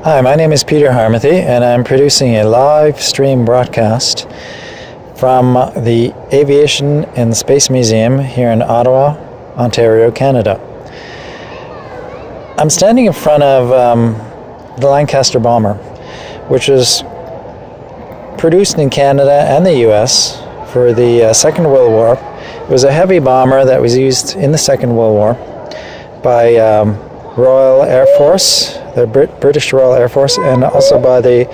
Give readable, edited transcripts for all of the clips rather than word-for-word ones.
Hi, my name is Peter Harmathy, and I'm producing a live stream broadcast from the Aviation and Space Museum here in Ottawa, Ontario, Canada. I'm standing in front of the Lancaster Bomber, which was produced in Canada and the US for the Second World War. It was a heavy bomber that was used in the Second World War by Royal Air Force, the British Royal Air Force, and also by the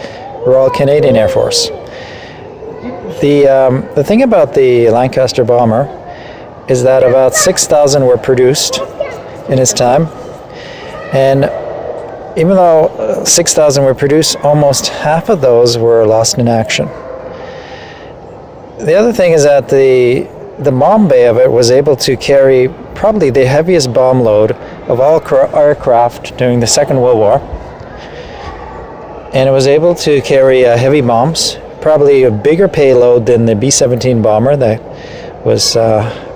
Royal Canadian Air Force. The thing about the Lancaster Bomber is that about 6,000 were produced in its time, and even though 6,000 were produced, almost half of those were lost in action. The other thing is that the bomb bay of it was able to carry probably the heaviest bomb load of all aircraft during the Second World War, and it was able to carry heavy bombs, probably a bigger payload than the B-17 bomber that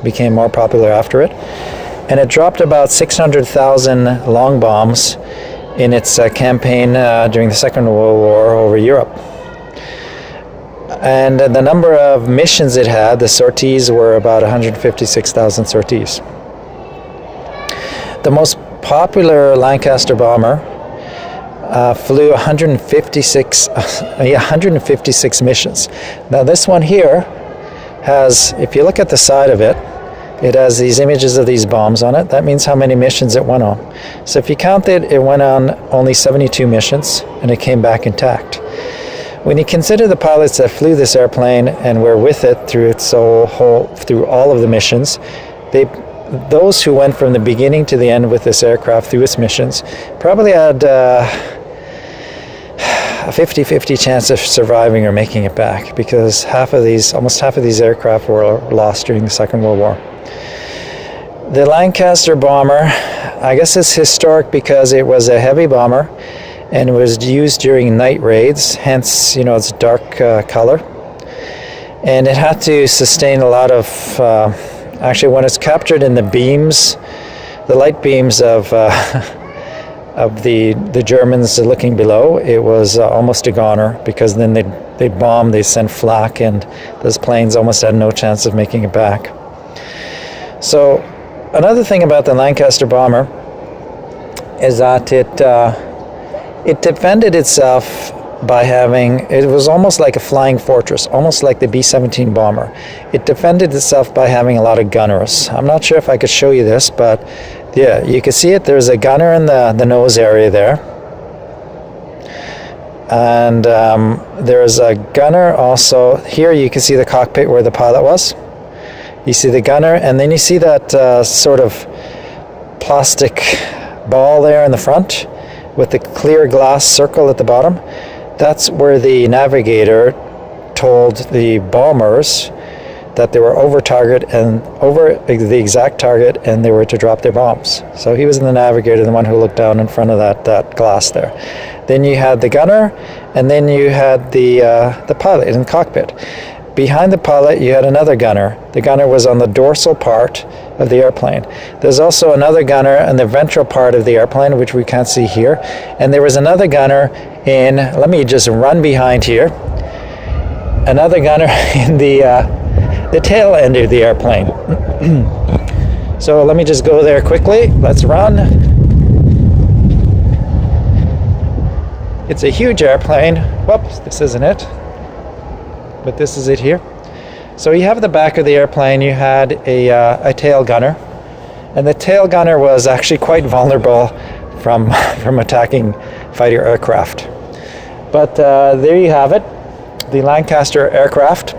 became more popular after it, and it dropped about 600,000 long bombs in its campaign during the Second World War over Europe. And the number of missions it had, the sorties, were about 156,000 sorties. The most popular Lancaster bomber flew 156 missions. Now this one here has, if you look at the side of it, it has these images of these bombs on it. That means how many missions it went on. So if you count it, it went on only 72 missions, and it came back intact. When you consider the pilots that flew this airplane and were with it through through all of the missions, those who went from the beginning to the end with this aircraft through its missions probably had a 50-50 chance of surviving or making it back, because almost half of these aircraft were lost during the Second World War. The Lancaster Bomber, I guess, is historic because it was a heavy bomber and it was used during night raids, hence, its dark color. And it had to sustain a lot of, actually when it's captured in the beams, the light beams of the Germans looking below, it was almost a goner, because then they'd bomb, they'd send flak, and those planes almost had no chance of making it back. So another thing about the Lancaster Bomber is that it defended itself by it was almost like a flying fortress, almost like the B-17 bomber. It defended itself by having a lot of gunners. I'm not sure if I could show you this, but yeah, you can see it. There's a gunner in the nose area there. And there's a gunner also. Here you can see the cockpit where the pilot was. You see the gunner, and then you see that sort of plastic ball there in the front with the clear glass circle at the bottom. That's where the navigator told the bombers that they were over the exact target, and they were to drop their bombs. So he was the navigator, the one who looked down in front of that glass there. Then you had the gunner, and then you had the pilot in the cockpit. Behind the pilot, you had another gunner. The gunner was on the dorsal part of the airplane. There's also another gunner on the ventral part of the airplane, which we can't see here. And there was another gunner let me just run behind here. Another gunner in the tail end of the airplane. So let me just go there quickly. Let's run. It's a huge airplane. Whoops, this isn't it. But this is it here. So you have the back of the airplane, you had a tail gunner, and the tail gunner was actually quite vulnerable from attacking fighter aircraft. But there you have it, the Lancaster aircraft.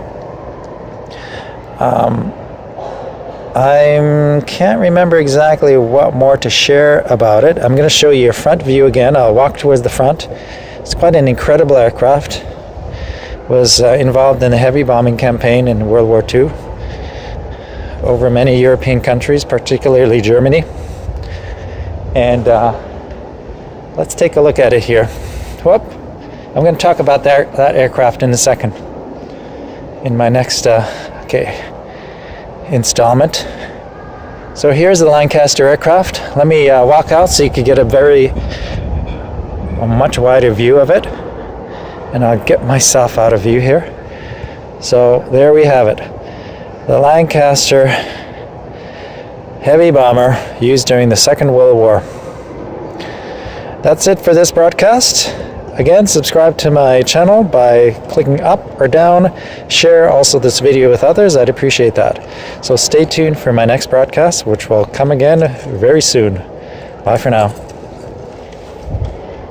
I can't remember exactly what more to share about it. I'm going to show you a front view again. I'll walk towards the front. It's quite an incredible aircraft. Was involved in the heavy bombing campaign in World War II over many European countries, particularly Germany. And let's take a look at it here. Whoop. I'm going to talk about that aircraft in a second, in my next installment. So here's the Lancaster aircraft. Let me walk out so you can get a very a much wider view of it. And I'll get myself out of view here. So there we have it. The Lancaster heavy bomber used during the Second World War. That's it for this broadcast. Again, subscribe to my channel by clicking up or down. Share also this video with others. I'd appreciate that. So stay tuned for my next broadcast, which will come again very soon. Bye for now.